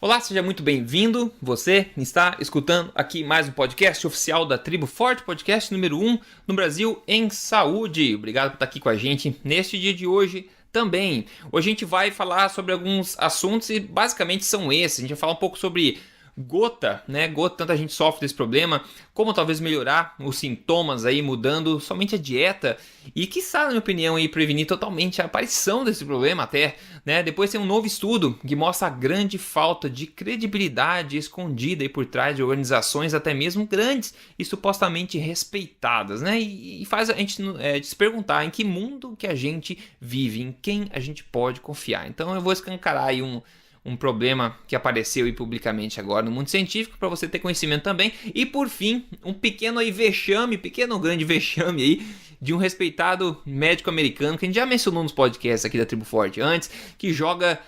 Olá, seja muito bem-vindo. Você está escutando aqui mais um podcast oficial da Tribo Forte, podcast número 1 no Brasil em saúde. Obrigado por estar aqui com a gente neste dia de hoje também. Hoje a gente vai falar sobre alguns assuntos e basicamente são esses. A gente vai falar um pouco sobre gota, né? Gota, tanta gente sofre desse problema, como talvez melhorar os sintomas aí, mudando somente a dieta e, quiçá, na minha opinião, aí, prevenir totalmente a aparição desse problema até, né? Depois tem um novo estudo que mostra a grande falta de credibilidade escondida aí por trás de organizações até mesmo grandes e supostamente respeitadas, né? E faz a gente se perguntar em que mundo que a gente vive, em quem a gente pode confiar. Então eu vou escancarar aí um problema que apareceu aí publicamente agora no mundo científico, para você ter conhecimento também. E por fim, um pequeno aí vexame, pequeno ou grande vexame aí, de um respeitado médico americano, que a gente já mencionou nos podcasts aqui da Tribo Forte antes, que joga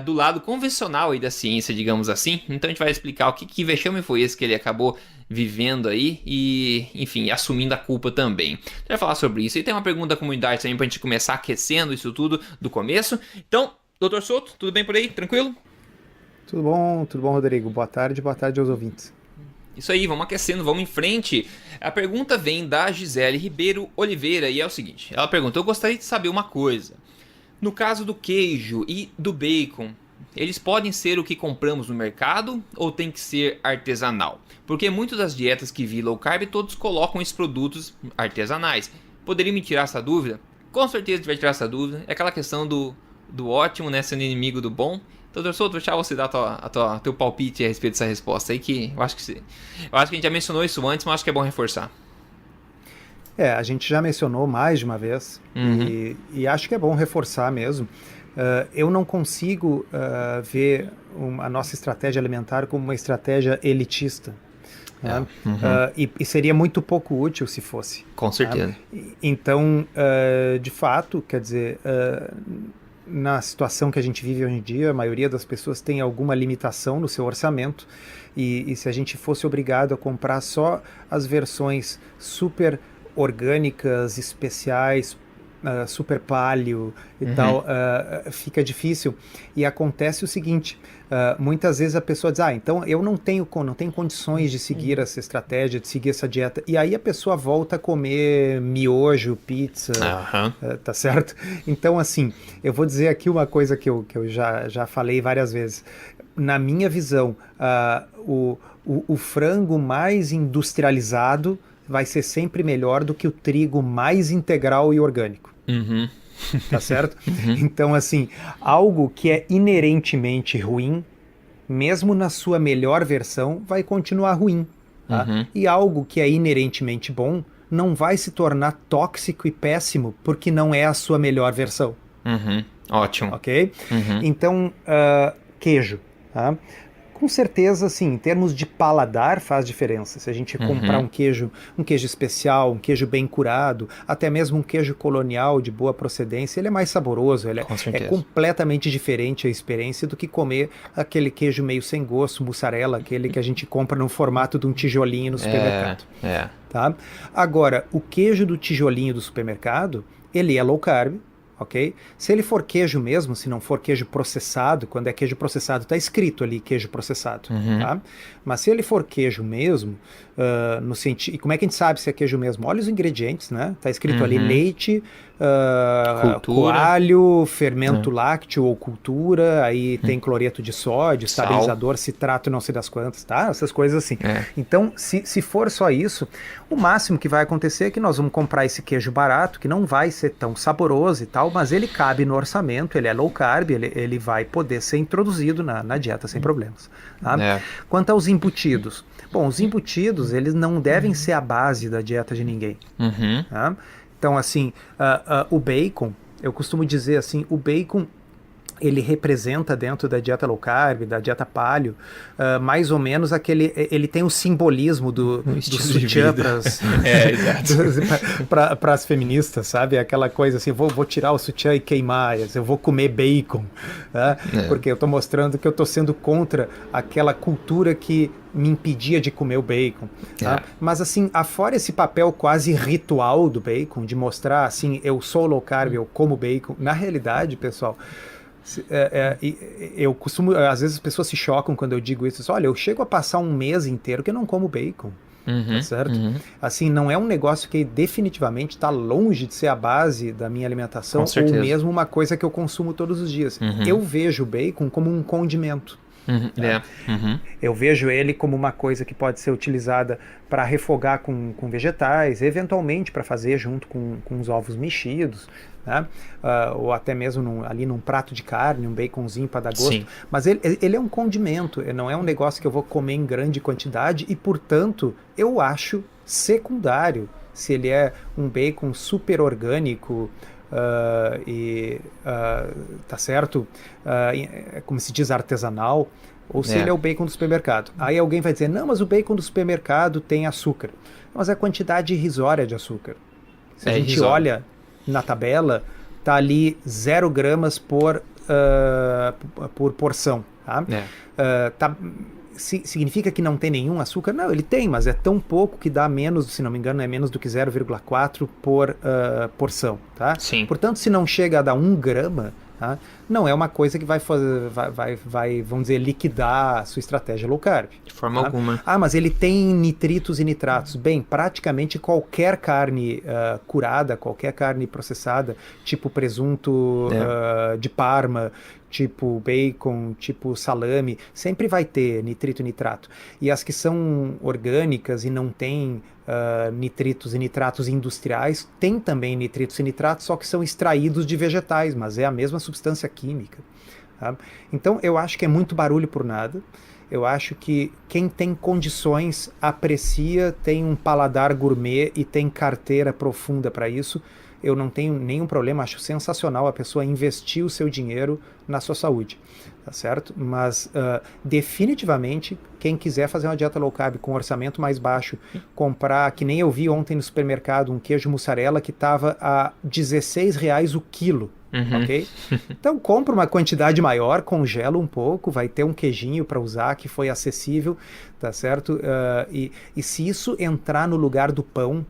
do lado convencional aí da ciência, digamos assim. Então a gente vai explicar o que vexame foi esse que ele acabou vivendo aí e, enfim, assumindo a culpa também. A gente vai falar sobre isso. E tem uma pergunta da comunidade também pra gente começar aquecendo isso tudo do começo. Então, Doutor Souto, tudo bem por aí? Tranquilo? Tudo bom, Rodrigo. Boa tarde aos ouvintes. Isso aí, vamos aquecendo, vamos em frente. A pergunta vem da Gisele Ribeiro Oliveira e é o seguinte. Ela pergunta, eu gostaria de saber uma coisa. No caso do queijo e do bacon, eles podem ser o que compramos no mercado ou tem que ser artesanal? Porque muitas das dietas que vi low carb, todos colocam esses produtos artesanais. Poderia me tirar essa dúvida? Com certeza vai tirar essa dúvida. É aquela questão do ótimo, né, sendo inimigo do bom. Então, doutor Souto, vou deixar você dar teu palpite a respeito dessa resposta aí, que eu acho que a gente já mencionou isso antes, mas acho que é bom reforçar. A gente já mencionou mais de uma vez, e acho que é bom reforçar mesmo. Eu não consigo ver a nossa estratégia alimentar como uma estratégia elitista. E seria muito pouco útil se fosse. Com certeza. Então, de fato, quer dizer, na situação que a gente vive hoje em dia, a maioria das pessoas tem alguma limitação no seu orçamento, e se a gente fosse obrigado a comprar só as versões super orgânicas, especiais, super paleo e tal, fica difícil. E acontece o seguinte, muitas vezes a pessoa diz, então eu não tenho condições de seguir essa estratégia, de seguir essa dieta, e aí a pessoa volta a comer miojo, pizza, tá certo? Então, assim, eu vou dizer aqui uma coisa que eu já falei várias vezes. Na minha visão, o frango mais industrializado vai ser sempre melhor do que o trigo mais integral e orgânico. Tá certo? Então, assim, algo que é inerentemente ruim, mesmo na sua melhor versão, vai continuar ruim. Tá? E algo que é inerentemente bom não vai se tornar tóxico e péssimo porque não é a sua melhor versão. Ótimo. Ok? Então, queijo. Tá? Com certeza, assim, em termos de paladar faz diferença. Se a gente comprar um queijo especial, um queijo bem curado, até mesmo um queijo colonial de boa procedência, ele é mais saboroso, ele é completamente diferente a experiência do que comer aquele queijo meio sem gosto, mussarela, aquele que a gente compra no formato de um tijolinho no supermercado. Tá? Agora, o queijo do tijolinho do supermercado, ele é low carb, ok? Se ele for queijo mesmo, se não for queijo processado, quando é queijo processado está escrito ali queijo processado, tá? Mas se ele for queijo mesmo, no sentido, e como é que a gente sabe se é queijo mesmo? Olha os ingredientes, né? Está escrito ali leite, coalho, fermento lácteo ou cultura, aí tem cloreto de sódio, estabilizador, citrato, não sei das quantas, tá? Essas coisas assim. Então, se for só isso, o máximo que vai acontecer é que nós vamos comprar esse queijo barato, que não vai ser tão saboroso e tal, mas ele cabe no orçamento, ele é low carb, ele vai poder ser introduzido na dieta sem problemas. Tá? Quanto aos embutidos, bom, os embutidos, eles não devem ser a base da dieta de ninguém. Tá? Então, assim, o bacon, eu costumo dizer assim, o bacon, ele representa dentro da dieta low carb, da dieta paleo, mais ou menos ele tem o simbolismo do sutiã para as feministas, sabe? Aquela coisa assim, vou tirar o sutiã e queimar, eu vou comer bacon, porque eu estou mostrando que eu estou sendo contra aquela cultura que me impedia de comer o bacon. Tá? Mas assim, afora esse papel quase ritual do bacon, de mostrar assim, eu sou low carb, eu como bacon, na realidade, pessoal, Eu costumo, às vezes as pessoas se chocam quando eu digo isso. Olha, eu chego a passar um mês inteiro que eu não como bacon. Tá certo? Assim, não é um negócio que definitivamente está longe de ser a base da minha alimentação ou mesmo uma coisa que eu consumo todos os dias. Eu vejo o bacon como um condimento. Eu vejo ele como uma coisa que pode ser utilizada para refogar com vegetais, eventualmente para fazer junto com os ovos mexidos, né? Ou até mesmo ali num prato de carne, um baconzinho para dar gosto. Sim. Mas ele é um condimento, não é um negócio que eu vou comer em grande quantidade e, portanto, eu acho secundário se ele é um bacon super orgânico, tá certo? Como se diz, artesanal, ou se ele é o bacon do supermercado. Aí alguém vai dizer, não, mas o bacon do supermercado tem açúcar. Mas é a quantidade irrisória de açúcar. Se a gente olha na tabela, tá ali 0 gramas por porção. Tá? Significa que não tem nenhum açúcar? Não, ele tem, mas é tão pouco que dá menos, se não me engano, é menos do que 0,4 por porção. Tá? Sim. Portanto, se não chega a dar 1 grama, tá? Não é uma coisa que vai, vamos dizer, liquidar a sua estratégia low carb. De forma alguma. Mas ele tem nitritos e nitratos. Bem, praticamente qualquer carne curada, qualquer carne processada, tipo presunto de Parma, tipo bacon, tipo salame, sempre vai ter nitrito e nitrato. E as que são orgânicas e não têm nitritos e nitratos industriais, tem também nitritos e nitratos, só que são extraídos de vegetais, mas é a mesma substância química. Tá? Então eu acho que é muito barulho por nada. Eu acho que quem tem condições aprecia, tem um paladar gourmet e tem carteira profunda para isso. Eu não tenho nenhum problema, acho sensacional a pessoa investir o seu dinheiro na sua saúde, tá certo? Mas definitivamente, quem quiser fazer uma dieta low carb com orçamento mais baixo, comprar, que nem eu vi ontem no supermercado, um queijo mussarela que estava a R$16 o quilo, ok? Então compra uma quantidade maior, congela um pouco, vai ter um queijinho para usar que foi acessível, tá certo? E se isso entrar no lugar do pão,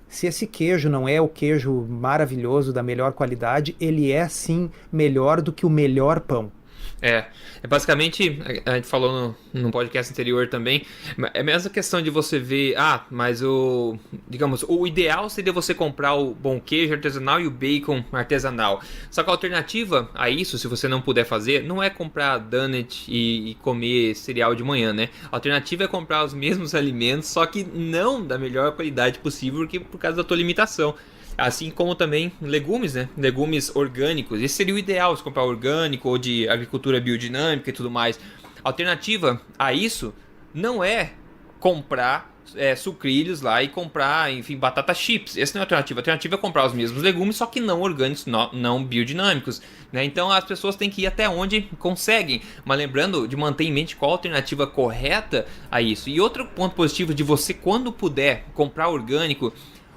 se esse queijo não é o queijo maravilhoso da melhor qualidade, ele é sim melhor do que o melhor pão. É basicamente, a gente falou no podcast anterior também, é a mesma questão de você ver, mas o ideal seria você comprar o bom queijo artesanal e o bacon artesanal. Só que a alternativa a isso, se você não puder fazer, não é comprar donut e comer cereal de manhã, né? A alternativa é comprar os mesmos alimentos, só que não da melhor qualidade possível, porque por causa da tua limitação. Assim como também legumes, né? Legumes orgânicos. Esse seria o ideal, se comprar orgânico ou de agricultura biodinâmica e tudo mais. A alternativa a isso não é comprar sucrilhos lá e comprar, enfim, batata chips. Essa não é a alternativa. A alternativa é comprar os mesmos legumes, só que não orgânicos, não biodinâmicos, né? Então as pessoas têm que ir até onde conseguem. Mas lembrando de manter em mente qual a alternativa correta a isso. E outro ponto positivo de você, quando puder, comprar orgânico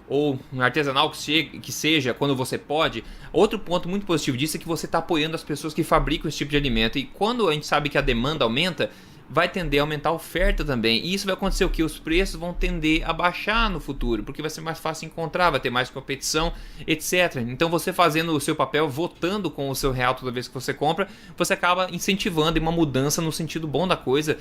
ou um artesanal que seja, quando você pode. Outro ponto muito positivo disso é que você está apoiando as pessoas que fabricam esse tipo de alimento. E quando a gente sabe que a demanda aumenta, vai tender a aumentar a oferta também. E isso vai acontecer o quê? Os preços vão tender a baixar no futuro, porque vai ser mais fácil encontrar, vai ter mais competição, etc. Então você fazendo o seu papel, votando com o seu real toda vez que você compra, você acaba incentivando uma mudança no sentido bom da coisa,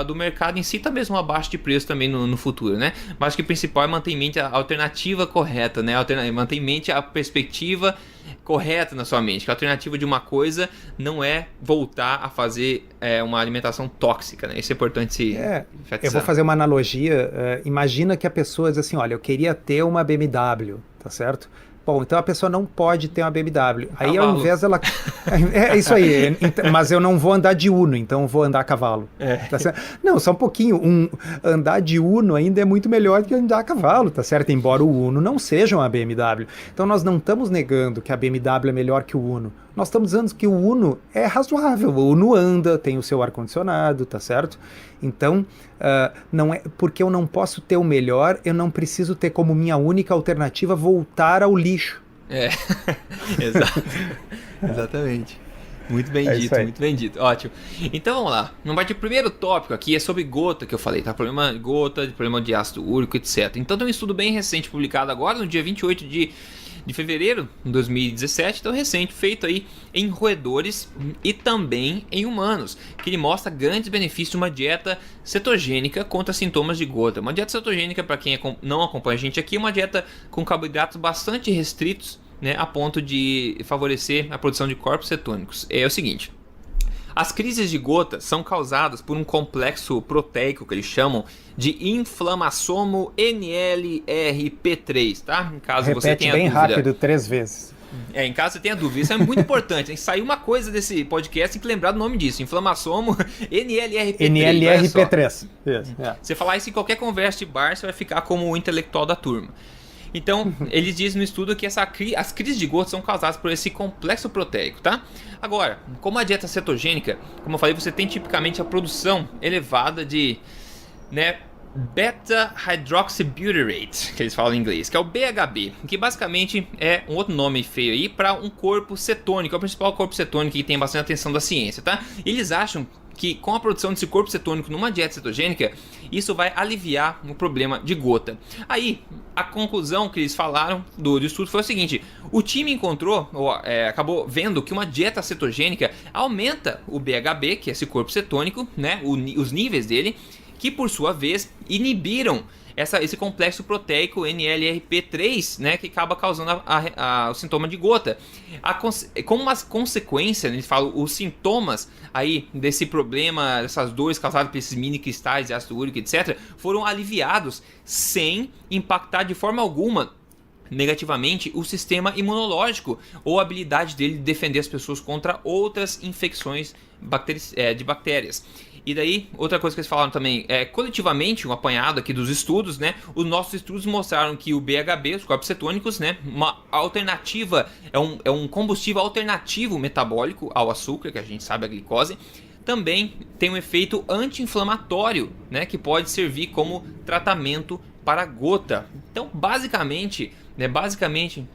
do mercado em si, tá mesmo abaixo de preço também no futuro, né? Mas acho que o principal é manter em mente a alternativa correta, né? Manter em mente a perspectiva correta na sua mente, que a alternativa de uma coisa não é voltar a fazer uma alimentação tóxica, né? Isso é importante se enfatizar. Eu vou fazer uma analogia. Imagina que a pessoa diz assim, olha, eu queria ter uma BMW, tá certo? Bom, então a pessoa não pode ter uma BMW. Aí ao invés dela... É isso aí, mas eu não vou andar de Uno, então eu vou andar a cavalo. Tá certo? Não, só um pouquinho. Andar de Uno ainda é muito melhor do que andar a cavalo, tá certo? Embora o Uno não seja uma BMW. Então nós não estamos negando que a BMW é melhor que o Uno. Nós estamos dizendo que o Uno é razoável. O Uno anda, tem o seu ar-condicionado, tá certo? Então, não é porque eu não posso ter o melhor, eu não preciso ter como minha única alternativa voltar ao lixo. Exato. Exatamente. Muito bem dito, muito bem dito. Ótimo. Então vamos lá. O primeiro tópico aqui é sobre gota, que eu falei, tá? Problema de gota, problema de ácido úrico, etc. Então tem um estudo bem recente publicado agora, no dia 28 de fevereiro de 2017, então recente, feito aí em roedores e também em humanos, que ele mostra grandes benefícios de uma dieta cetogênica contra sintomas de gota. Uma dieta cetogênica, para quem não acompanha a gente aqui, é uma dieta com carboidratos bastante restritos, né, a ponto de favorecer a produção de corpos cetônicos. É o seguinte: as crises de gota são causadas por um complexo proteico que eles chamam de inflamassomo NLRP3, tá? Em caso Repete você tenha bem dúvida. rápido 3 vezes. Em caso você tenha dúvida, isso é muito importante. Tem que sair uma coisa desse podcast, tem que lembrar do nome disso: inflamassomo NLRP3. NLRP3. Você falar isso em qualquer conversa de bar, você vai ficar como o intelectual da turma. Então, eles dizem no estudo que as crises de gota são causadas por esse complexo proteico, tá? Agora, como a dieta cetogênica, como eu falei, você tem tipicamente a produção elevada de, né, beta-hydroxybutyrate, que eles falam em inglês, que é o BHB, que basicamente é um outro nome feio aí para um corpo cetônico, é o principal corpo cetônico que tem bastante atenção da ciência, tá? Eles acham que com a produção desse corpo cetônico numa dieta cetogênica, isso vai aliviar o problema de gota. Aí, a conclusão que eles falaram do estudo foi o seguinte: o time encontrou, acabou vendo que uma dieta cetogênica aumenta o BHB, que é esse corpo cetônico, né, os níveis dele, que por sua vez inibiram esse complexo proteico NLRP3, né, que acaba causando o sintoma de gota. Como uma consequência, eles falam, os sintomas aí desse problema, dessas dores causadas por esses mini cristais de ácido úrico, etc., foram aliviados sem impactar de forma alguma negativamente o sistema imunológico ou a habilidade dele de defender as pessoas contra outras infecções de bactérias. E daí, outra coisa que eles falaram também, coletivamente, um apanhado aqui dos estudos, né? Os nossos estudos mostraram que o BHB, os corpos cetônicos, né? Uma alternativa, é um combustível alternativo metabólico ao açúcar, que a gente sabe, a glicose, também tem um efeito anti-inflamatório, né? Que pode servir como tratamento para gota. Então, basicamente,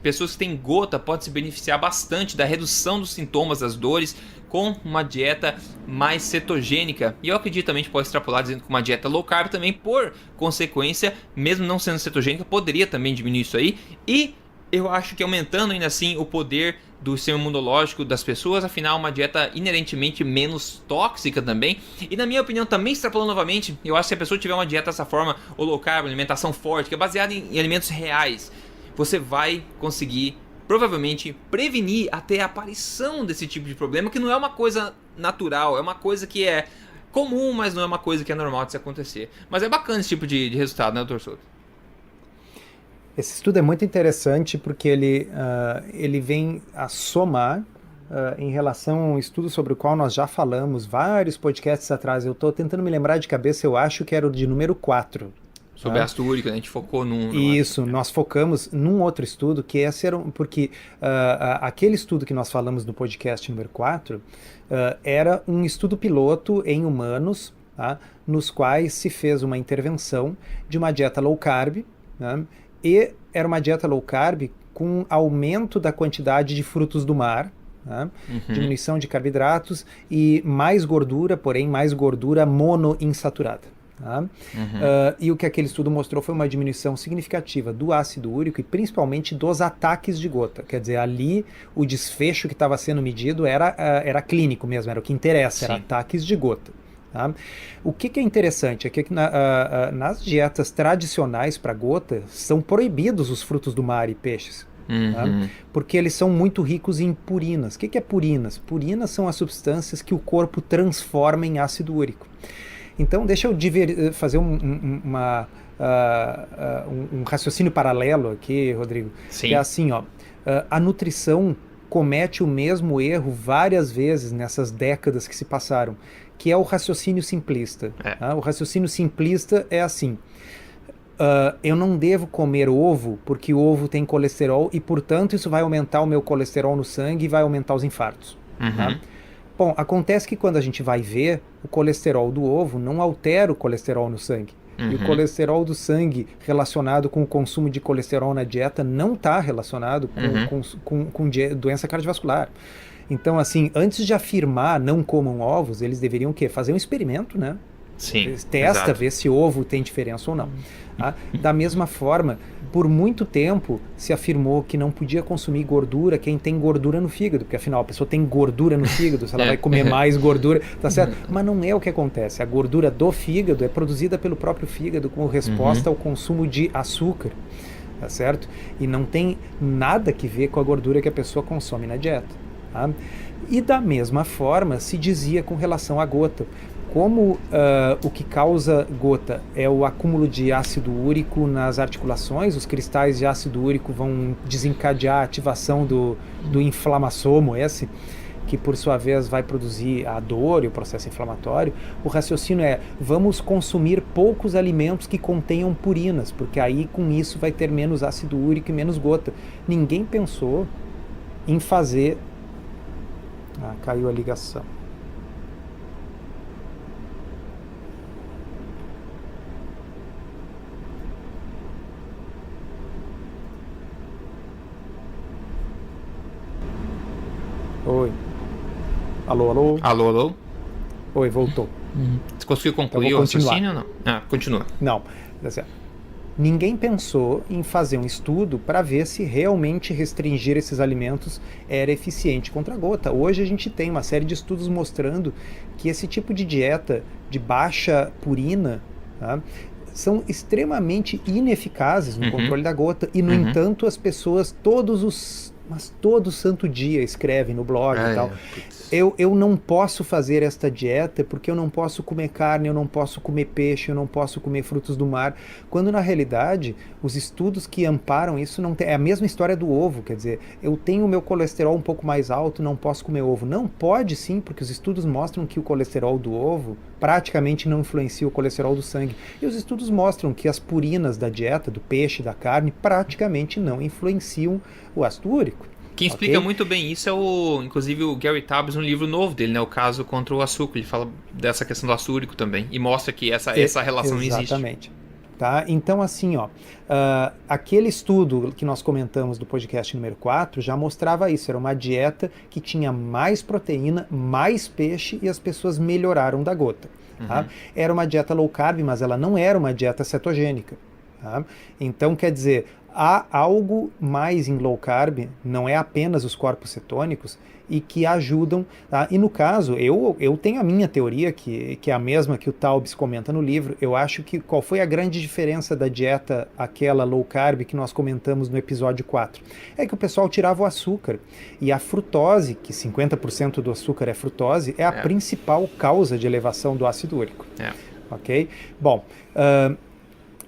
pessoas que têm gota podem se beneficiar bastante da redução dos sintomas das dores com uma dieta mais cetogênica. E eu acredito também que pode extrapolar dizendo que uma dieta low carb também, por consequência, mesmo não sendo cetogênica, poderia também diminuir isso aí. E eu acho que aumentando ainda assim o poder do sistema imunológico das pessoas, afinal uma dieta inerentemente menos tóxica também. E na minha opinião, também extrapolando novamente, eu acho que se a pessoa tiver uma dieta dessa forma, ou low carb, alimentação forte, que é baseada em alimentos reais, você vai conseguir provavelmente prevenir até a aparição desse tipo de problema, que não é uma coisa natural, é uma coisa que é comum, mas não é uma coisa que é normal de se acontecer. Mas é bacana esse tipo de resultado, né, Dr. Souto? Esse estudo é muito interessante porque ele vem a somar em relação a um estudo sobre o qual nós já falamos vários podcasts atrás. Eu estou tentando me lembrar de cabeça, eu acho que era o de número 4. Sobre ácido úrico, né? A gente focou num... Isso, nós focamos num outro estudo, que esse era porque aquele estudo que nós falamos no podcast número 4 era um estudo piloto em humanos, tá? Nos quais se fez uma intervenção de uma dieta low carb, né? E era uma dieta low carb com aumento da quantidade de frutos do mar, né? Diminuição de carboidratos e mais gordura, porém mais gordura monoinsaturada. Tá? E o que aquele estudo mostrou foi uma diminuição significativa do ácido úrico e principalmente dos ataques de gota. Quer dizer, ali o desfecho que estava sendo medido era clínico mesmo, era o que interessa, era ataques de gota. Tá? O que é interessante é que nas dietas tradicionais para gota são proibidos os frutos do mar e peixes. Tá? Porque eles são muito ricos em purinas. O que é purinas? Purinas são as substâncias que o corpo transforma em ácido úrico. Então, deixa eu fazer um raciocínio paralelo aqui, Rodrigo. Sim. Que é assim, ó, a nutrição comete o mesmo erro várias vezes nessas décadas que se passaram, que é o raciocínio simplista. Tá? O raciocínio simplista é assim: eu não devo comer ovo porque o ovo tem colesterol e, portanto, isso vai aumentar o meu colesterol no sangue e vai aumentar os infartos. Tá? Bom, acontece que quando a gente vai ver, o colesterol do ovo não altera o colesterol no sangue. E o colesterol do sangue relacionado com o consumo de colesterol na dieta não está relacionado com doença cardiovascular. Então, assim, antes de afirmar não comam ovos, eles deveriam o quê? Fazer um experimento, né? Sim, Testa, exato. ver se ovo tem diferença ou não. Tá? Da mesma forma, por muito tempo se afirmou que não podia consumir gordura quem tem gordura no fígado, porque afinal a pessoa tem gordura no fígado, se ela vai comer mais gordura, tá certo? Mas não é o que acontece. A gordura do fígado é produzida pelo próprio fígado como resposta ao consumo de açúcar, tá certo? E não tem nada que ver com a gordura que a pessoa consome na dieta. Tá? E da mesma forma se dizia com relação à gota. Como o que causa gota é o acúmulo de ácido úrico nas articulações, os cristais de ácido úrico vão desencadear a ativação do inflamassomo, que por sua vez vai produzir a dor e o processo inflamatório. O raciocínio é, vamos consumir poucos alimentos que contenham purinas, porque aí com isso vai ter menos ácido úrico e menos gota. Ninguém pensou em fazer... caiu a ligação. Oi. Alô, alô? Alô, alô? Oi, voltou. Você conseguiu concluir Então o vou continuar. raciocínio ou não? Continua. Não, tá certo. Ninguém pensou em fazer um estudo para ver se realmente restringir esses alimentos era eficiente contra a gota. Hoje a gente tem uma série de estudos mostrando que esse tipo de dieta de baixa purina, tá, são extremamente ineficazes no controle da gota e, no entanto, as pessoas todo santo dia escrevem no blog e tal. Eu não posso fazer esta dieta porque eu não posso comer carne, eu não posso comer peixe, eu não posso comer frutos do mar, quando na realidade os estudos que amparam isso não tem, é a mesma história do ovo, quer dizer, eu tenho o meu colesterol um pouco mais alto, não posso comer ovo. Não pode sim, porque os estudos mostram que o colesterol do ovo praticamente não influencia o colesterol do sangue. E os estudos mostram que as purinas da dieta, do peixe, da carne, praticamente não influenciam o ácido úrico. Quem explica muito bem isso é inclusive o Gary Taubes no livro novo dele, né? O caso contra o açúcar. Ele fala dessa questão do ácido úrico também e mostra que essa relação não existe. Exatamente. Tá? Então, assim, aquele estudo que nós comentamos do podcast número 4 já mostrava isso. Era uma dieta que tinha mais proteína, mais peixe e as pessoas melhoraram da gota. Tá? Era uma dieta low carb, mas ela não era uma dieta cetogênica. Tá? Então, quer dizer, há algo mais em low carb, não é apenas os corpos cetônicos, e que ajudam. Tá? E no caso, eu tenho a minha teoria, que é a mesma que o Taubes comenta no livro. Eu acho que qual foi a grande diferença da dieta, aquela low carb que nós comentamos no episódio 4? É que o pessoal tirava o açúcar. E a frutose, que 50% do açúcar é frutose, é a principal causa de elevação do ácido úrico. Ok? Bom,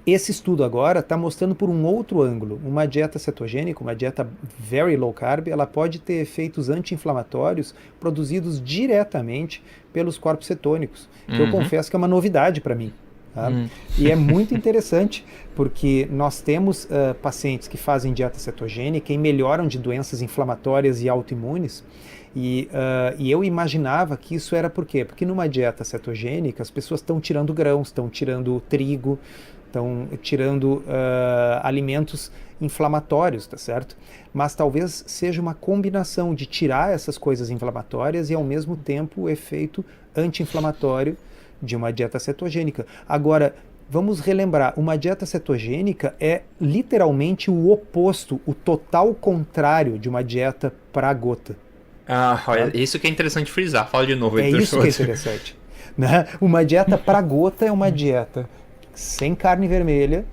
esse estudo agora está mostrando por um outro ângulo. Uma dieta cetogênica, uma dieta very low carb, ela pode ter efeitos anti-inflamatórios produzidos diretamente pelos corpos cetônicos. Que eu confesso que é uma novidade para mim. Tá? E é muito interessante, porque nós temos pacientes que fazem dieta cetogênica e melhoram de doenças inflamatórias e autoimunes. E eu imaginava que isso era por quê? Porque numa dieta cetogênica as pessoas estão tirando grãos, estão tirando trigo, estão tirando alimentos inflamatórios, tá certo? Mas talvez seja uma combinação de tirar essas coisas inflamatórias e ao mesmo tempo o efeito anti-inflamatório de uma dieta cetogênica. Agora, vamos relembrar, uma dieta cetogênica é literalmente o oposto, o total contrário de uma dieta para gota. Olha, isso que é interessante frisar. Fala de novo. É isso que é interessante. Né? Uma dieta para gota é uma dieta sem carne vermelha,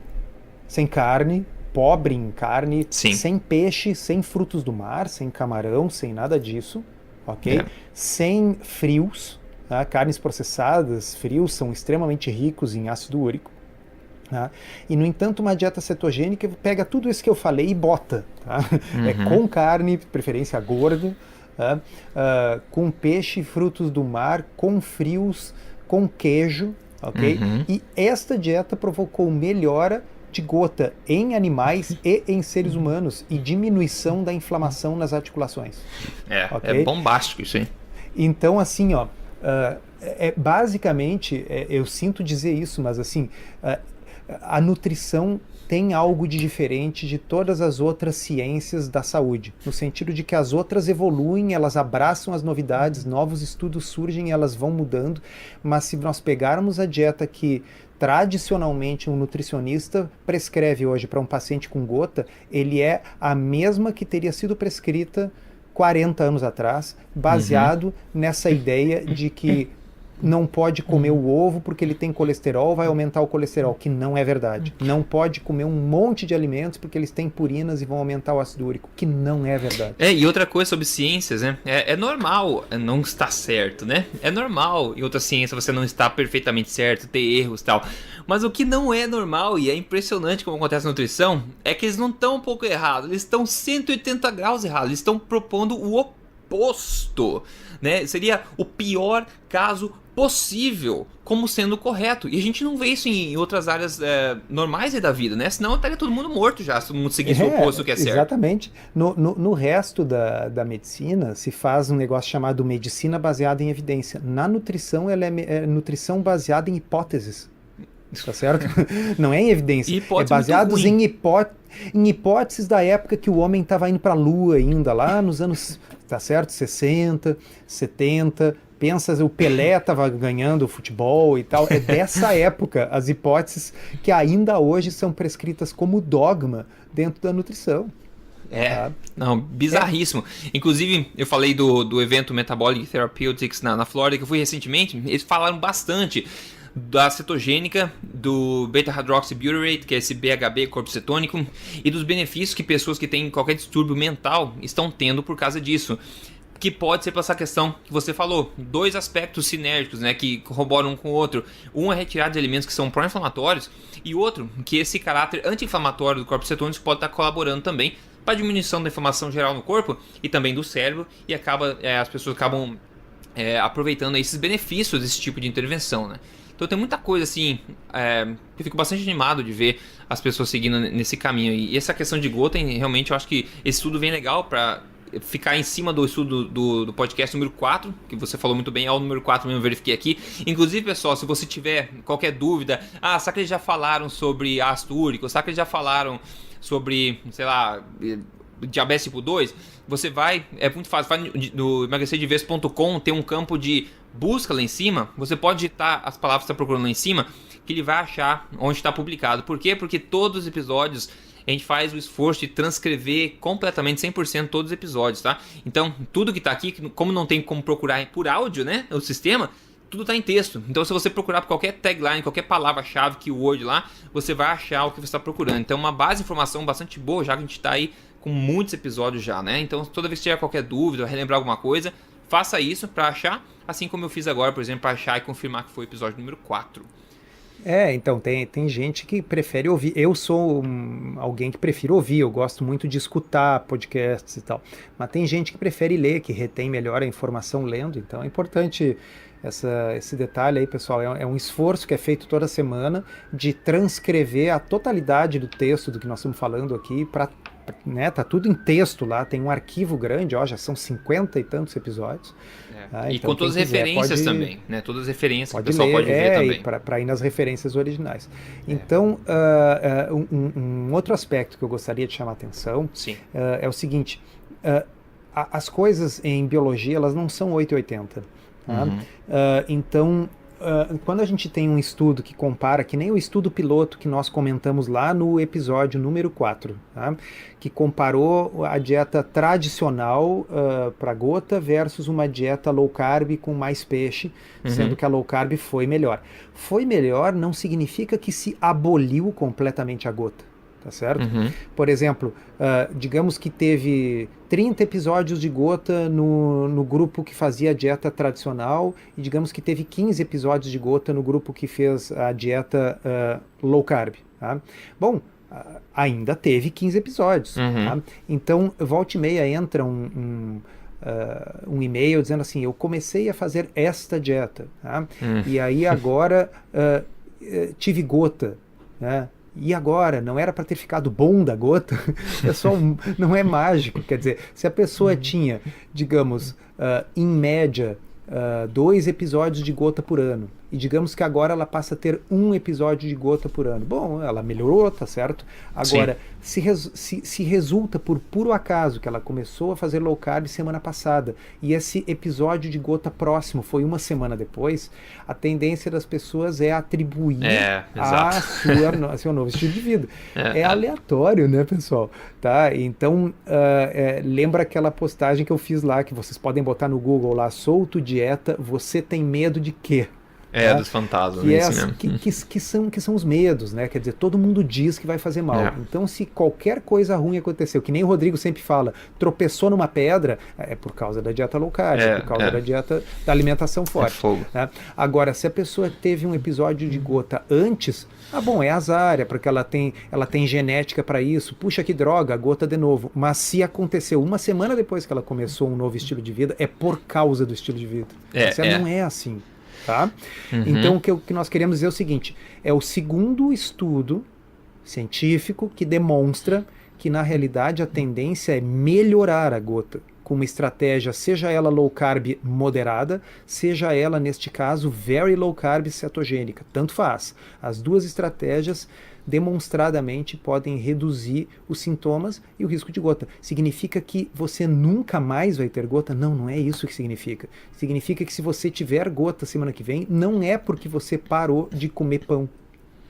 sem carne, pobre em carne, sem peixe, sem frutos do mar, sem camarão, sem nada disso, ok? Sem frios, tá? Carnes processadas, frios, são extremamente ricos em ácido úrico. Tá? E, no entanto, uma dieta cetogênica pega tudo isso que eu falei e bota. Tá? É com carne, preferência gorda, tá? Com peixe, frutos do mar, com frios, com queijo, ok? E esta dieta provocou melhora de gota em animais e em seres humanos e diminuição da inflamação nas articulações. É bombástico isso, hein? Então, assim, basicamente, eu sinto dizer isso, mas assim, a nutrição tem algo de diferente de todas as outras ciências da saúde, no sentido de que as outras evoluem, elas abraçam as novidades, novos estudos surgem, elas vão mudando, mas se nós pegarmos a dieta que tradicionalmente um nutricionista prescreve hoje para um paciente com gota, ele é a mesma que teria sido prescrita 40 anos atrás, baseado nessa ideia de que não pode comer o ovo porque ele tem colesterol, vai aumentar o colesterol, que não é verdade. Não pode comer um monte de alimentos porque eles têm purinas e vão aumentar o ácido úrico, que não é verdade. E outra coisa sobre ciências, né? É normal não estar certo, né? É normal em outra ciência você não estar perfeitamente certo, ter erros e tal. Mas o que não é normal, e é impressionante como acontece na nutrição, é que eles não estão um pouco errados, eles estão 180 graus errados, eles estão propondo o oposto, né? Seria o pior caso possível como sendo correto. E a gente não vê isso em outras áreas normais da vida, né? Senão estaria todo mundo morto já, se todo mundo seguisse o oposto que é certo. Exatamente. No resto da medicina se faz um negócio chamado medicina baseada em evidência. Na nutrição, ela é nutrição baseada em hipóteses. Tá certo? Não é em evidência. É baseado em hipóteses da época que o homem estava indo para a Lua ainda, lá nos anos, tá certo? 60, 70. Pensa, o Pelé estava ganhando o futebol e tal. É dessa época as hipóteses que ainda hoje são prescritas como dogma dentro da nutrição. Não, bizarríssimo. Inclusive, eu falei do evento Metabolic Therapeutics na Flórida, que eu fui recentemente. Eles falaram bastante da cetogênica, do beta-hydroxybutyrate, que é esse BHB, corpo cetônico, e dos benefícios que pessoas que têm qualquer distúrbio mental estão tendo por causa disso. Que pode ser por essa questão que você falou, dois aspectos sinérgicos, né, que corroboram um com o outro. Um é retirar de alimentos que são pró-inflamatórios, e outro, que esse caráter anti-inflamatório do corpo cetônico pode estar colaborando também para a diminuição da inflamação geral no corpo e também do cérebro, e as pessoas acabam aproveitando esses benefícios desse tipo de intervenção, né? Então tem muita coisa assim, eu fico bastante animado de ver as pessoas seguindo nesse caminho. E essa questão de gota, realmente eu acho que esse estudo vem legal para ficar em cima do estudo do podcast número 4, que você falou muito bem, é o número 4 mesmo, eu verifiquei aqui. Inclusive, pessoal, se você tiver qualquer dúvida, será que eles já falaram sobre ácido úrico? Será que eles já falaram sobre, sei lá, diabetes tipo 2? Você vai, é muito fácil, vai no emagrecerdeves.com, tem um campo de busca lá em cima, você pode digitar as palavras que você está procurando lá em cima, que ele vai achar onde está publicado. Por quê? Porque todos os episódios a gente faz o esforço de transcrever completamente 100% todos os episódios, tá? Então, tudo que está aqui, como não tem como procurar por áudio, né, o sistema, tudo está em texto. Então, se você procurar por qualquer tagline, qualquer palavra-chave, keyword lá, você vai achar o que você está procurando. Então, uma base de informação bastante boa, já que a gente está aí com muitos episódios já, né? Então, toda vez que tiver qualquer dúvida, relembrar alguma coisa, faça isso para achar, assim como eu fiz agora, por exemplo, para achar e confirmar que foi o episódio número 4. Então, tem gente que prefere ouvir. Eu sou alguém que prefiro ouvir, eu gosto muito de escutar podcasts e tal. Mas tem gente que prefere ler, que retém melhor a informação lendo. Então é importante esse detalhe aí, pessoal. É um esforço que é feito toda semana de transcrever a totalidade do texto do que nós estamos falando aqui para... Né, tá tudo em texto lá, tem um arquivo grande, já são 50 e tantos episódios. E então, com todas as referências também, né? Todas as referências que o pessoal ler, pode ver também. Para ir nas referências originais. Então, um outro aspecto que eu gostaria de chamar a atenção é o seguinte, as coisas em biologia, elas não são 880. Tá? Então, quando a gente tem um estudo que compara, que nem o estudo piloto que nós comentamos lá no episódio número 4, tá? Que comparou a dieta tradicional para gota versus uma dieta low carb com mais peixe, sendo que a low carb foi melhor. Foi melhor não significa que se aboliu completamente a gota. Tá certo? Por exemplo, digamos que teve 30 episódios de gota no grupo que fazia a dieta tradicional e digamos que teve 15 episódios de gota no grupo que fez a dieta low carb. Tá? Bom, ainda teve 15 episódios. Tá? Então, volta e meia entra um e-mail dizendo assim, eu comecei a fazer esta dieta. Tá? E aí agora tive gota, né? E agora, não era para ter ficado bom da gota? Pessoal, não é mágico. Quer dizer, se a pessoa tinha, digamos, em média, 2 episódios de gota por ano, e digamos que agora ela passa a ter um episódio de gota por ano. Bom, ela melhorou, tá certo? Agora, se resulta por puro acaso que ela começou a fazer low carb semana passada e esse episódio de gota próximo foi uma semana depois, a tendência das pessoas é atribuir ao seu novo estilo de vida. É aleatório, né, pessoal? Tá? Então, lembra aquela postagem que eu fiz lá, que vocês podem botar no Google lá, solto dieta, você tem medo de quê? Dos fantasmas, que são os medos, né? Quer dizer, todo mundo diz que vai fazer mal. Então, se qualquer coisa ruim aconteceu, que nem o Rodrigo sempre fala, tropeçou numa pedra, é por causa da dieta low carb, é por causa da dieta da alimentação forte. Né? Agora, se a pessoa teve um episódio de gota antes, bom, é azar, porque ela tem genética para isso, puxa que droga, gota de novo. Mas se aconteceu uma semana depois que ela começou um novo estilo de vida, é por causa do estilo de vida. Não é assim. Tá? Então o que nós queremos dizer é o seguinte, é o segundo estudo científico que demonstra que na realidade a tendência é melhorar a gota com uma estratégia, seja ela low carb moderada, seja ela neste caso very low carb cetogênica, tanto faz. As duas estratégias demonstradamente podem reduzir os sintomas e o risco de gota. Significa que você nunca mais vai ter gota? Não, não é isso que significa. Significa que se você tiver gota semana que vem, não é porque você parou de comer pão,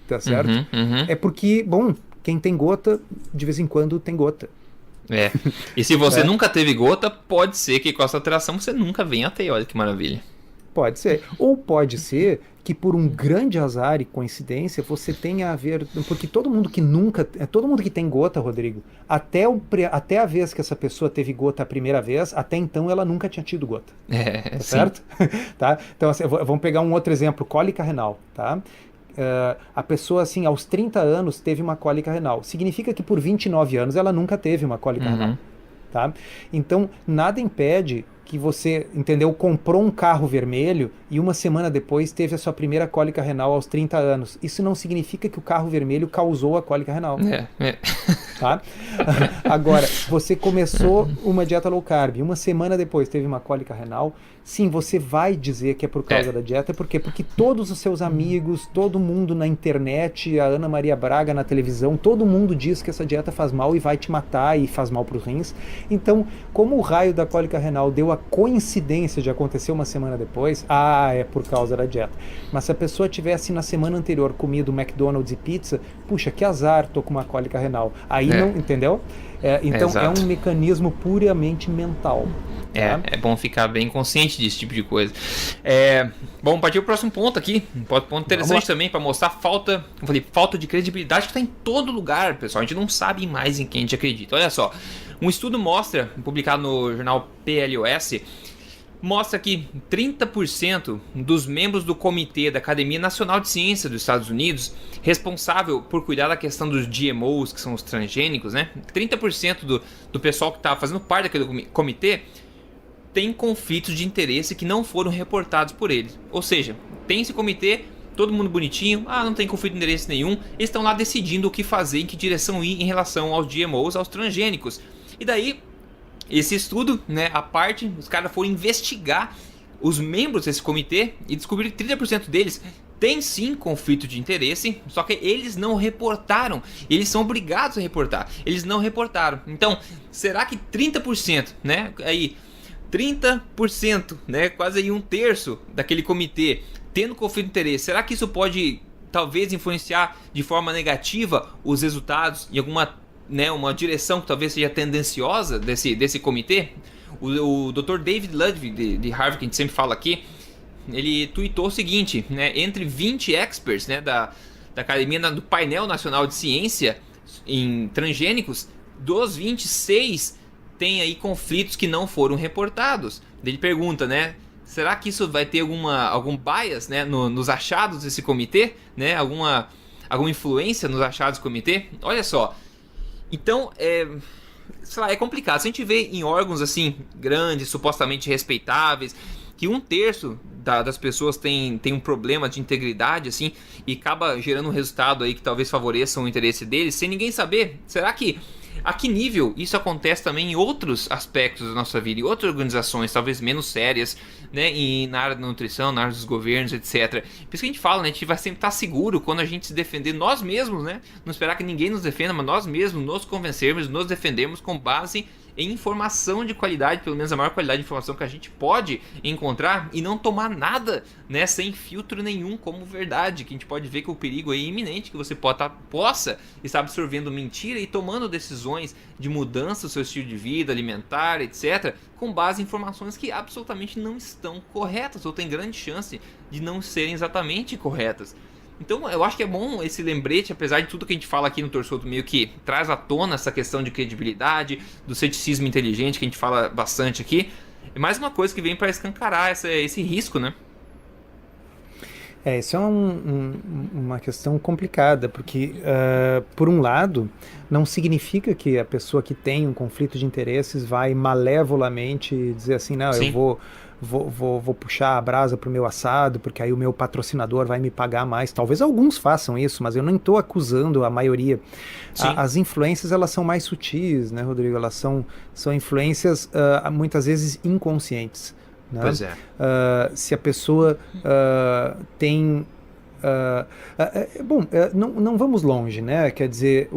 tá certo? É porque, bom, quem tem gota, de vez em quando tem gota. E se você nunca teve gota, pode ser que com essa alteração você nunca venha a ter, olha que maravilha. Pode ser. Ou pode ser que por um grande azar e coincidência você tenha a ver... Porque todo mundo que tem gota, Rodrigo, até a vez que essa pessoa teve gota a primeira vez, até então ela nunca tinha tido gota. Tá certo? Tá? Então, assim, vamos pegar um outro exemplo, cólica renal, tá? A pessoa, assim, aos 30 anos teve uma cólica renal. Significa que por 29 anos ela nunca teve uma cólica renal. Tá? Então, nada impede que você, entendeu, comprou um carro vermelho e uma semana depois teve a sua primeira cólica renal aos 30 anos. Isso não significa que o carro vermelho causou a cólica renal. Tá? Agora, você começou uma dieta low carb e uma semana depois teve uma cólica renal, sim, você vai dizer que é por causa da dieta. Por quê? Porque todos os seus amigos, todo mundo na internet, a Ana Maria Braga na televisão, todo mundo diz que essa dieta faz mal e vai te matar e faz mal para os rins. Então, como o raio da cólica renal deu a coincidência de acontecer uma semana depois, é por causa da dieta. Mas se a pessoa tivesse na semana anterior comido McDonald's e pizza, puxa, que azar, tô com uma cólica renal. Aí não, entendeu? Então é um mecanismo puramente mental. É bom ficar bem consciente desse tipo de coisa. Bom, partir para o próximo ponto aqui. Um ponto interessante também para mostrar falta de credibilidade que está em todo lugar, pessoal. A gente não sabe mais em quem a gente acredita. Olha só, um estudo mostra, publicado no jornal PLOS, mostra que 30% dos membros do comitê da Academia Nacional de Ciência dos Estados Unidos, responsável por cuidar da questão dos GMOs, que são os transgênicos, né? 30% do pessoal que está fazendo parte daquele comitê tem conflitos de interesse que não foram reportados por eles. Ou seja, tem esse comitê, todo mundo bonitinho, não tem conflito de interesse nenhum, eles estão lá decidindo o que fazer, em que direção ir em relação aos GMOs, aos transgênicos. E daí, esse estudo, né, a parte, os caras foram investigar os membros desse comitê e descobriram que 30% deles têm sim conflito de interesse, só que eles não reportaram. Eles são obrigados a reportar. Eles não reportaram. Então, será que 30%, né, aí 30%, né, quase aí um terço daquele comitê tendo conflito de interesse, será que isso pode talvez influenciar de forma negativa os resultados em alguma, né, uma direção que talvez seja tendenciosa desse comitê? O Dr. David Ludwig de Harvard, que a gente sempre fala aqui, ele tweetou o seguinte, né, entre 20 experts, né, da academia, do painel nacional de ciência em transgênicos, dos 26 tem aí conflitos que não foram reportados. Ele pergunta, né, será que isso vai ter algum bias, né, nos achados desse comitê, né, alguma influência nos achados do comitê? Olha só, então sei lá, é complicado. Se a gente vê em órgãos assim grandes, supostamente respeitáveis, que um terço das pessoas tem um problema de integridade assim e acaba gerando um resultado aí que talvez favoreça o interesse deles, sem ninguém saber, será que A que nível isso acontece também em outros aspectos da nossa vida, em outras organizações, talvez menos sérias, né, e na área da nutrição, na área dos governos, etc. Por isso que a gente fala, né, a gente vai sempre estar seguro quando a gente se defender nós mesmos, né, não esperar que ninguém nos defenda, mas nós mesmos nos convencermos, nos defendemos com base em informação de qualidade, pelo menos a maior qualidade de informação que a gente pode encontrar, e não tomar nada, né, sem filtro nenhum como verdade, que a gente pode ver que o perigo aí é iminente, que você possa estar absorvendo mentira e tomando decisões de mudança do seu estilo de vida, alimentar, etc., com base em informações que absolutamente não estão corretas, ou tem grande chance de não serem exatamente corretas. Então eu acho que é bom esse lembrete, apesar de tudo que a gente fala aqui no Torçodo, meio que traz à tona essa questão de credibilidade, do ceticismo inteligente, que a gente fala bastante aqui. É mais uma coisa que vem para escancarar esse risco, né? Isso é uma questão complicada, porque, por um lado, não significa que a pessoa que tem um conflito de interesses vai malevolamente dizer assim, não, Sim. eu vou puxar a brasa pro meu assado, porque aí o meu patrocinador vai me pagar mais. Talvez alguns façam isso, mas eu não estou acusando a maioria. As influências, elas são mais sutis, né, Rodrigo? Elas são influências, muitas vezes, inconscientes. Né? Pois é. Se a pessoa tem... não vamos longe, né? Quer dizer,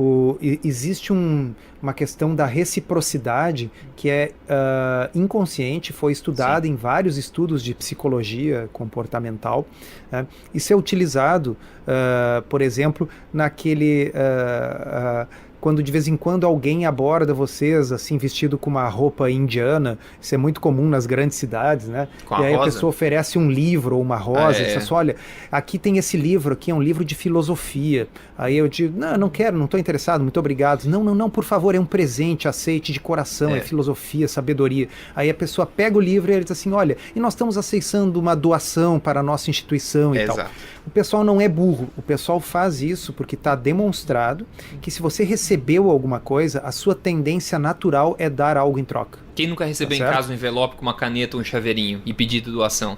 existe uma questão da reciprocidade que é inconsciente, foi estudada em vários estudos de psicologia comportamental. Né? Isso é utilizado, por exemplo, quando de vez em quando alguém aborda vocês assim vestido com uma roupa indiana, isso é muito comum nas grandes cidades, né? E aí a pessoa oferece um livro ou uma rosa, e diz assim, olha, aqui tem esse livro, aqui é um livro de filosofia. Aí eu digo, não quero, não estou interessado, muito obrigado. Não, por favor, é um presente, aceite de coração, é filosofia, sabedoria. Aí a pessoa pega o livro e ele diz assim, olha, e nós estamos aceitando uma doação para a nossa instituição e tal. Exato. O pessoal não é burro, o pessoal faz isso porque está demonstrado que se você recebeu alguma coisa, a sua tendência natural é dar algo em troca. Quem nunca recebeu em casa um envelope com uma caneta ou um chaveirinho e pedido doação?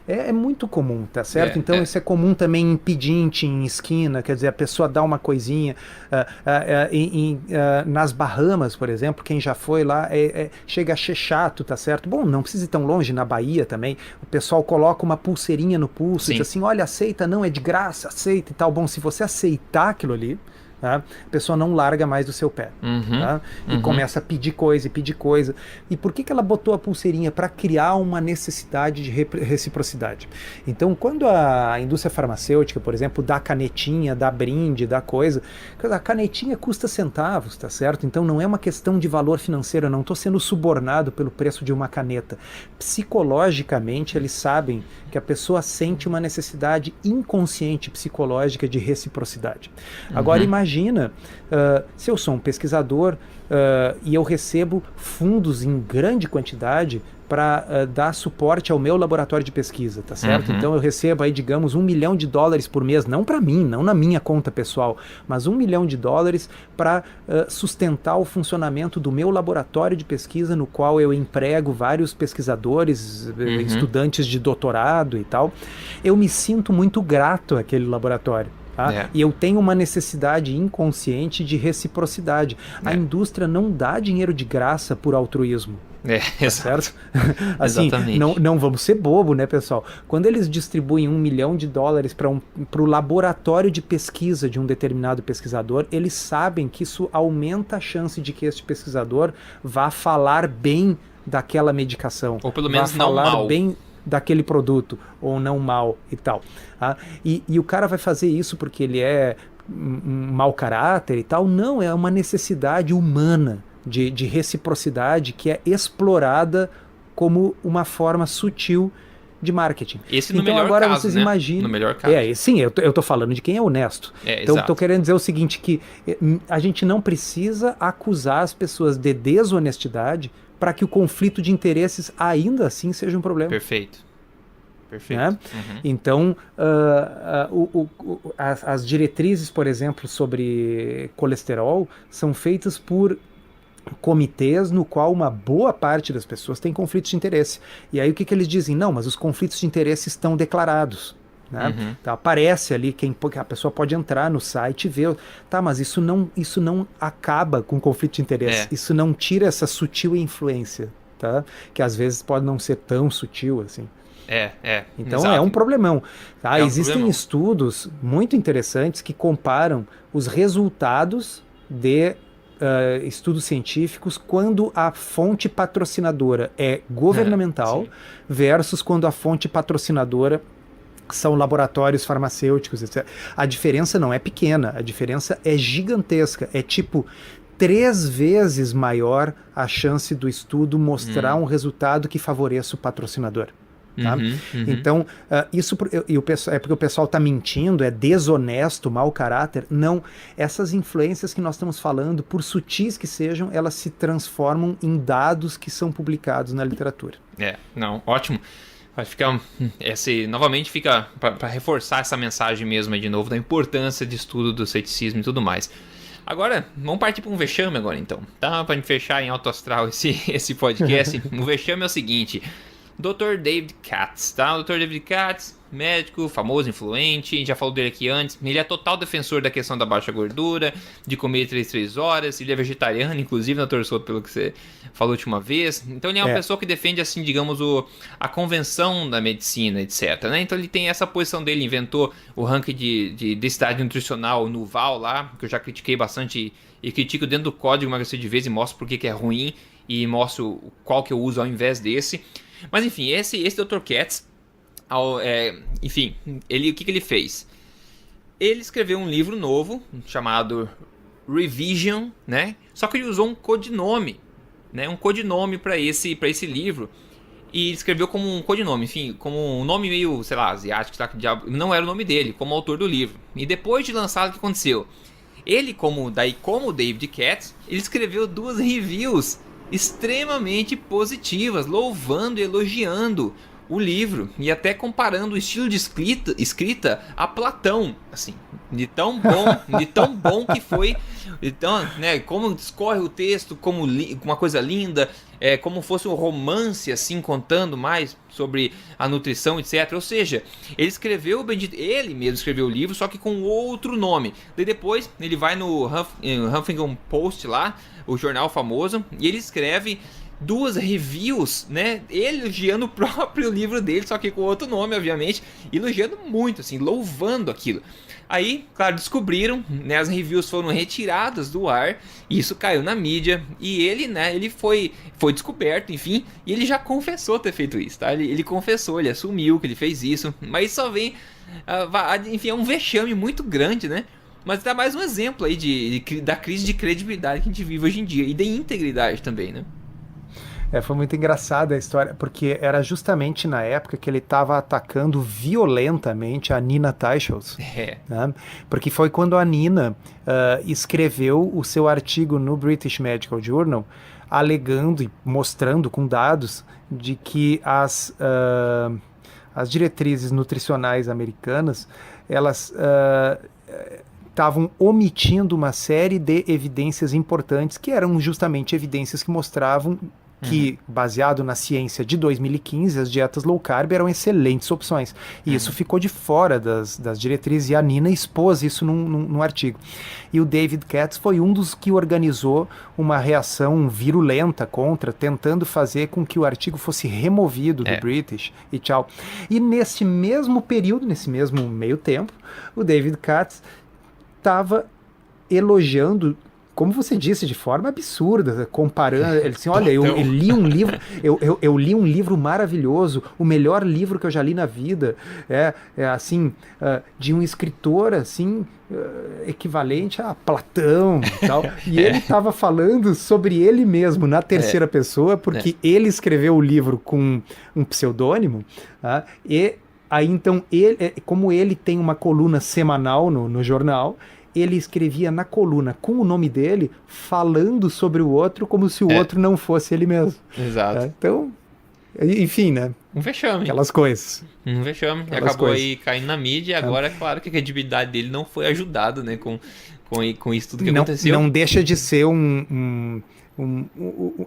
É muito comum, tá certo? Então isso é comum também em pedinte, em esquina, quer dizer, a pessoa dá uma coisinha. Nas Bahamas, por exemplo, quem já foi lá chega a ser chato, tá certo? Bom, não precisa ir tão longe, na Bahia também, o pessoal coloca uma pulseirinha no pulso, diz assim, olha, aceita, não, é de graça, aceita e tal. Bom, se você aceitar aquilo ali, tá? A pessoa não larga mais do seu pé. Tá? E começa a pedir coisa. E por que ela botou a pulseirinha? Para criar uma necessidade de reciprocidade. Então, quando a indústria farmacêutica, por exemplo, dá canetinha, dá brinde, dá coisa, a canetinha custa centavos, tá certo? Então não é uma questão de valor financeiro, eu não estou sendo subornado pelo preço de uma caneta. Psicologicamente, eles sabem que a pessoa sente uma necessidade inconsciente psicológica de reciprocidade. Agora, imagina, se eu sou um pesquisador e eu recebo fundos em grande quantidade para dar suporte ao meu laboratório de pesquisa, tá certo? Então eu recebo aí, digamos, $1 milhão por mês, não para mim, não na minha conta pessoal, mas $1 milhão para sustentar o funcionamento do meu laboratório de pesquisa, no qual eu emprego vários pesquisadores, estudantes de doutorado e tal. Eu me sinto muito grato àquele laboratório. Tá? E eu tenho uma necessidade inconsciente de reciprocidade. A indústria não dá dinheiro de graça por altruísmo. Tá certo? Assim, não vamos ser bobo, né, pessoal? Quando eles distribuem $1 milhão para o laboratório de pesquisa de um determinado pesquisador, eles sabem que isso aumenta a chance de que este pesquisador vá falar bem daquela medicação. Ou pelo menos não falar mal. Bem daquele produto, ou não mal e tal. Tá? E o cara vai fazer isso porque ele é um mau caráter e tal? Não, é uma necessidade humana de reciprocidade que é explorada como uma forma sutil de marketing. Esse no melhor agora caso, vocês né? imaginem... No melhor caso. Sim, eu tô falando de quem é honesto. Então, estou querendo dizer o seguinte, que a gente não precisa acusar as pessoas de desonestidade para que o conflito de interesses ainda assim seja um problema. Perfeito. Né? Então, as diretrizes, por exemplo, sobre colesterol são feitas por comitês no qual uma boa parte das pessoas tem conflitos de interesse. E aí o que eles dizem? Não, mas os conflitos de interesse estão declarados. né? Então aparece ali, a pessoa pode entrar no site e ver, tá, mas isso não acaba com o conflito de interesse, isso não tira essa sutil influência, tá? Que às vezes pode não ser tão sutil assim. Então exato. é um problemão. Tá? Existem problemão. Estudos muito interessantes que comparam os resultados de estudos científicos quando a fonte patrocinadora é governamental versus quando a fonte patrocinadora são laboratórios farmacêuticos, etc. A diferença não é pequena, a diferença é gigantesca. É tipo 3 vezes maior a chance do estudo mostrar um resultado que favoreça o patrocinador. Tá? Então, isso é porque o pessoal está mentindo, é desonesto, mau caráter. Não, essas influências que nós estamos falando, por sutis que sejam, elas se transformam em dados que são publicados na literatura. Não, ótimo. Vai ficar novamente fica para reforçar essa mensagem mesmo aí de novo da importância de estudo do ceticismo e tudo mais. Agora, vamos partir para um vexame agora então, tá? Para gente fechar em alto astral esse podcast. O vexame é o seguinte: Dr. David Katz, tá? O Dr. David Katz, médico, famoso, influente, a gente já falou dele aqui antes. Ele é total defensor da questão da baixa gordura, de comer 3 horas, ele é vegetariano, inclusive, Dr. Souto, pelo que você falou a última vez. Então ele é uma pessoa que defende, assim, digamos, a convenção da medicina, etc, né? Então ele tem essa posição dele, inventou o ranking de densidade nutricional no Val lá, que eu já critiquei bastante e critico dentro do código emagrecer de vez e mostro por que é ruim e mostro qual que eu uso ao invés desse. Mas enfim, esse Dr. Katz, enfim, o que ele fez? Ele escreveu um livro novo chamado Revision, né? Só que ele usou um codinome, né? Um codinome para esse livro. E escreveu como um codinome, enfim, como um nome meio, sei lá, asiático, não era o nome dele, como autor do livro. E depois de lançado, o que aconteceu? Ele, como David Katz, ele escreveu 2 reviews extremamente positivas, louvando e elogiando o livro e até comparando o estilo de escrita a Platão, assim, de tão bom que foi, então, né, como discorre o texto, como uma coisa linda, como fosse um romance, assim, contando mais sobre a nutrição, etc. Ou seja, ele mesmo escreveu o livro, só que com outro nome. Daí depois ele vai no Huffington Post lá, o jornal famoso, e ele escreve 2 reviews, né, elogiando o próprio livro dele, só que com outro nome, obviamente, elogiando muito, assim, louvando aquilo. Aí, claro, descobriram, né, as reviews foram retiradas do ar, isso caiu na mídia, e ele, né, ele foi descoberto, enfim, e ele já confessou ter feito isso, tá? Ele confessou, ele assumiu que ele fez isso, mas só vem, enfim, é um vexame muito grande, né? Mas dá mais um exemplo aí da crise de credibilidade que a gente vive hoje em dia, e de integridade também, né? Foi muito engraçada a história, porque era justamente na época que ele estava atacando violentamente a Nina Teicholz. Né? Porque foi quando a Nina escreveu o seu artigo no British Medical Journal, alegando e mostrando com dados de que as diretrizes nutricionais americanas, elas estavam omitindo uma série de evidências importantes, que eram justamente evidências que mostravam que, baseado na ciência de 2015, as dietas low carb eram excelentes opções. E isso ficou de fora das diretrizes, e a Nina expôs isso num artigo. E o David Katz foi um dos que organizou uma reação virulenta contra, tentando fazer com que o artigo fosse removido do British e tchau. E nesse mesmo período, nesse mesmo meio tempo, o David Katz estava elogiando, como você disse, de forma absurda, comparando, ele disse, olha, eu li um livro, eu li um livro maravilhoso, o melhor livro que eu já li na vida, assim, de um escritor, assim, equivalente a Platão e tal, e ele estava falando sobre ele mesmo, na terceira pessoa, porque ele escreveu o livro com um pseudônimo, e aí, então, como ele tem uma coluna semanal no jornal, ele escrevia na coluna com o nome dele, falando sobre o outro como se o outro não fosse ele mesmo. Exato. Então, enfim, né? Um vexame. Aquelas coisas. Um vexame. E acabou aí caindo na mídia, e agora é claro que a credibilidade dele não foi ajudada, né, com isso tudo que aconteceu. Não deixa de ser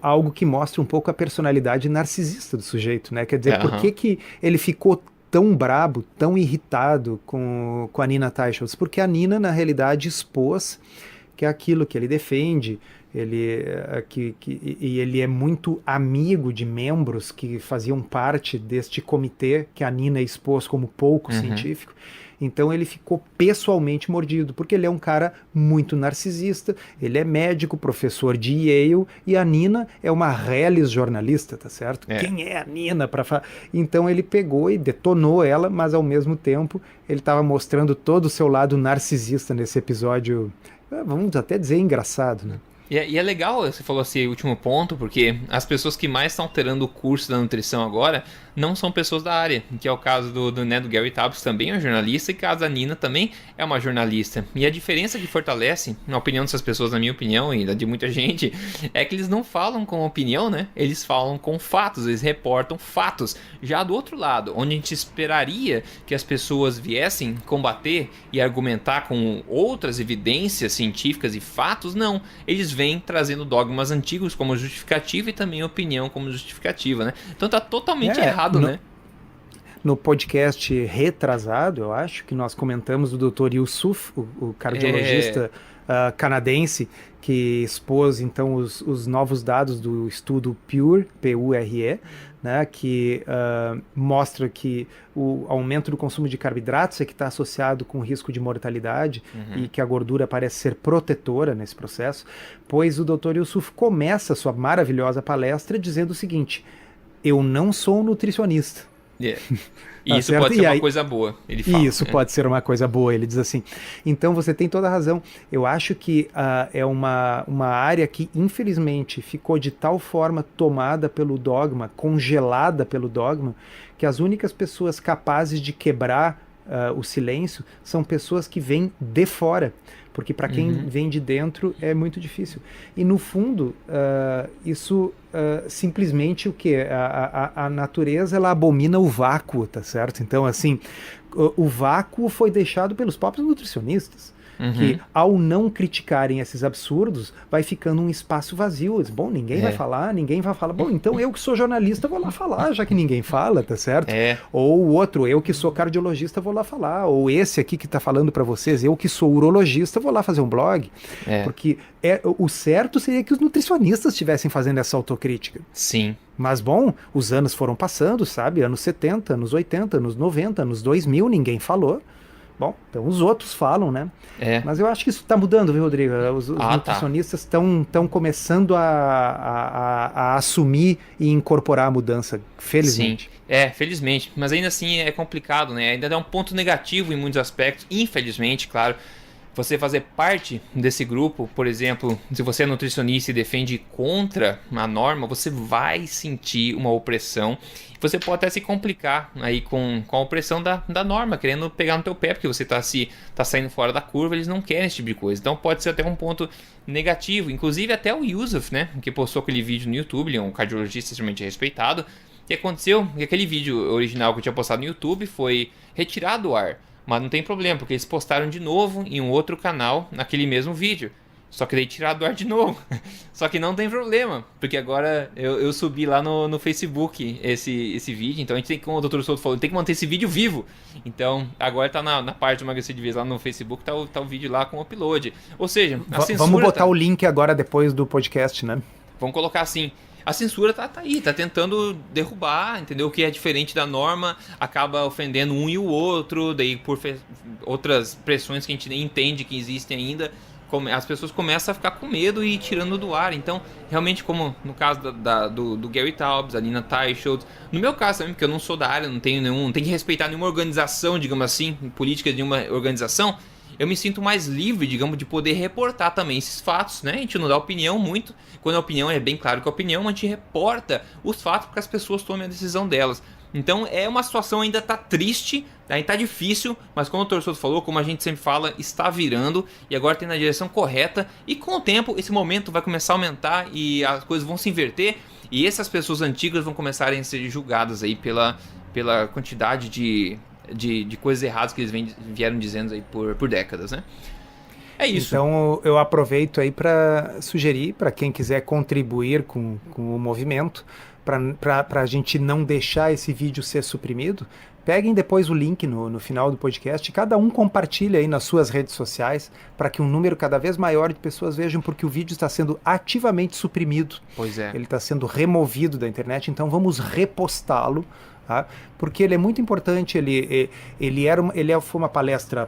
algo que mostra um pouco a personalidade narcisista do sujeito, né? Quer dizer, por que ele ficou tão brabo, tão irritado com a Nina Teicholz? Porque a Nina, na realidade, expôs que é aquilo que ele defende, e ele é muito amigo de membros que faziam parte deste comitê que a Nina expôs como pouco científico. Então ele ficou pessoalmente mordido, porque ele é um cara muito narcisista, ele é médico, professor de Yale, e a Nina é uma reles jornalista, tá certo? Quem é a Nina para falar? Então ele pegou e detonou ela, mas ao mesmo tempo ele estava mostrando todo o seu lado narcisista nesse episódio, vamos até dizer engraçado, né? E é legal, você falou esse último ponto, porque as pessoas que mais estão alterando o curso da nutrição agora não são pessoas da área, que é o caso do Gary Taubes, que também é um jornalista, e o caso da Nina também é uma jornalista. E a diferença que fortalece, na opinião dessas pessoas, na minha opinião, e da de muita gente, é que eles não falam com opinião, né? Eles falam com fatos, eles reportam fatos. Já do outro lado, onde a gente esperaria que as pessoas viessem combater e argumentar com outras evidências científicas e fatos, não. Eles vêm trazendo dogmas antigos como justificativa e também opinião como justificativa, né? Então tá totalmente errado, né? No podcast retrasado, eu acho, que nós comentamos do Dr. Yusuf, o cardiologista canadense, que expôs então os novos dados do estudo PURE, P-U-R-E, né, que mostra que o aumento do consumo de carboidratos é que está associado com risco de mortalidade e que a gordura parece ser protetora nesse processo, pois o Dr. Yusuf começa a sua maravilhosa palestra dizendo o seguinte: eu não sou um nutricionista. E isso pode ser uma coisa boa, ele fala. Isso pode ser uma coisa boa, ele diz assim. Então você tem toda a razão. Eu acho que é uma área que infelizmente ficou de tal forma tomada pelo dogma, congelada pelo dogma, que as únicas pessoas capazes de quebrar o silêncio são pessoas que vêm de fora, porque para quem vem de dentro é muito difícil. E no fundo, isso simplesmente o que? A natureza, ela abomina o vácuo, tá certo? Então, assim, o vácuo foi deixado pelos próprios nutricionistas, que ao não criticarem esses absurdos, vai ficando um espaço vazio. Bom, ninguém vai falar, bom, então eu que sou jornalista vou lá falar, já que ninguém fala, tá certo? Ou o outro, eu que sou cardiologista vou lá falar, ou esse aqui que tá falando para vocês, eu que sou urologista vou lá fazer um blog, porque o certo seria que os nutricionistas estivessem fazendo essa autocrítica. Sim. Mas, bom, os anos foram passando, sabe? Anos 70, anos 80, anos 90, anos 2000, ninguém falou. Bom, então os outros falam, né? Mas eu acho que isso está mudando, viu, Rodrigo? Os nutricionistas estão começando a assumir e incorporar a mudança, felizmente. Sim. Felizmente. Mas ainda assim é complicado, né? Ainda é um ponto negativo em muitos aspectos, infelizmente, claro. Você fazer parte desse grupo, por exemplo, se você é nutricionista e defende contra a norma, você vai sentir uma opressão. Você pode até se complicar aí com a opressão da norma, querendo pegar no teu pé, porque você tá saindo fora da curva, eles não querem esse tipo de coisa. Então pode ser até um ponto negativo. Inclusive até o Yusuf, né, que postou aquele vídeo no YouTube, ele é um cardiologista extremamente respeitado. O que aconteceu? Aquele vídeo original que eu tinha postado no YouTube foi retirado do ar. Mas não tem problema, porque eles postaram de novo em um outro canal naquele mesmo vídeo. Só que daí tiraram do ar de novo. Só que não tem problema, porque agora eu subi lá no Facebook esse vídeo. Então a gente tem que, como o Dr. Souto falou, tem que manter esse vídeo vivo. Então agora tá na parte do Emagrecer de Vez lá no Facebook, tá o vídeo lá com o upload. Ou seja, a censura vamos botar o link agora depois do podcast, né? Vamos colocar assim. A censura tá aí, tá tentando derrubar, entendeu? O que é diferente da norma, acaba ofendendo um e o outro, daí por outras pressões que a gente nem entende que existem ainda, as pessoas começam a ficar com medo e tirando do ar. Então, realmente, como no caso do Gary Taubes, a Nina Teicholz, no meu caso também, porque eu não sou da área, não tenho que respeitar nenhuma organização, digamos assim, política de uma organização, eu me sinto mais livre, digamos, de poder reportar também esses fatos, né? A gente não dá opinião muito. Quando a opinião é bem claro que a opinião, a gente reporta os fatos para que as pessoas tomem a decisão delas. Então é uma situação ainda tá triste, ainda tá difícil, mas como o torcedor falou, como a gente sempre fala, está virando e agora tem na direção correta. E com o tempo esse momento vai começar a aumentar e as coisas vão se inverter e essas pessoas antigas vão começarem a ser julgadas aí pela quantidade de coisas erradas que eles vieram dizendo aí por décadas, né? É isso. Então eu aproveito aí para sugerir para quem quiser contribuir com o movimento, para a gente não deixar esse vídeo ser suprimido, peguem depois o link no final do podcast, cada um compartilha aí nas suas redes sociais para que um número cada vez maior de pessoas vejam, porque o vídeo está sendo ativamente suprimido. Pois é. Ele está sendo removido da internet, então vamos repostá-lo, tá? Porque ele é muito importante, foi uma palestra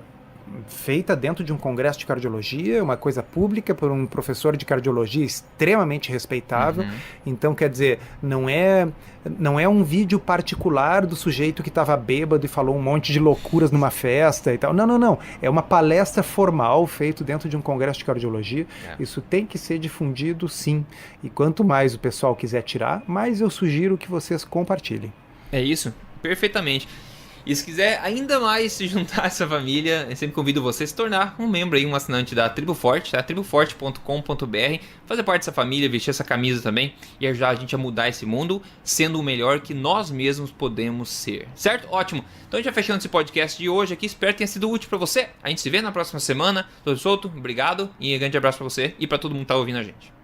feita dentro de um congresso de cardiologia, uma coisa pública por um professor de cardiologia extremamente respeitável. Então, quer dizer, não é um vídeo particular do sujeito que estava bêbado e falou um monte de loucuras numa festa e tal. Não. É uma palestra formal feita dentro de um congresso de cardiologia. Isso tem que ser difundido, sim. E quanto mais o pessoal quiser tirar, mais eu sugiro que vocês compartilhem. É isso, perfeitamente. E se quiser ainda mais se juntar a essa família, eu sempre convido você a se tornar um membro aí, um assinante da Tribo Forte, tá? triboforte.com.br, fazer parte dessa família, vestir essa camisa também e ajudar a gente a mudar esse mundo, sendo o melhor que nós mesmos podemos ser, certo? Ótimo. Então a gente vai fechando esse podcast de hoje aqui, espero que tenha sido útil pra você. A gente se vê na próxima semana. Tô solto, obrigado e um grande abraço pra você e pra todo mundo que tá ouvindo a gente.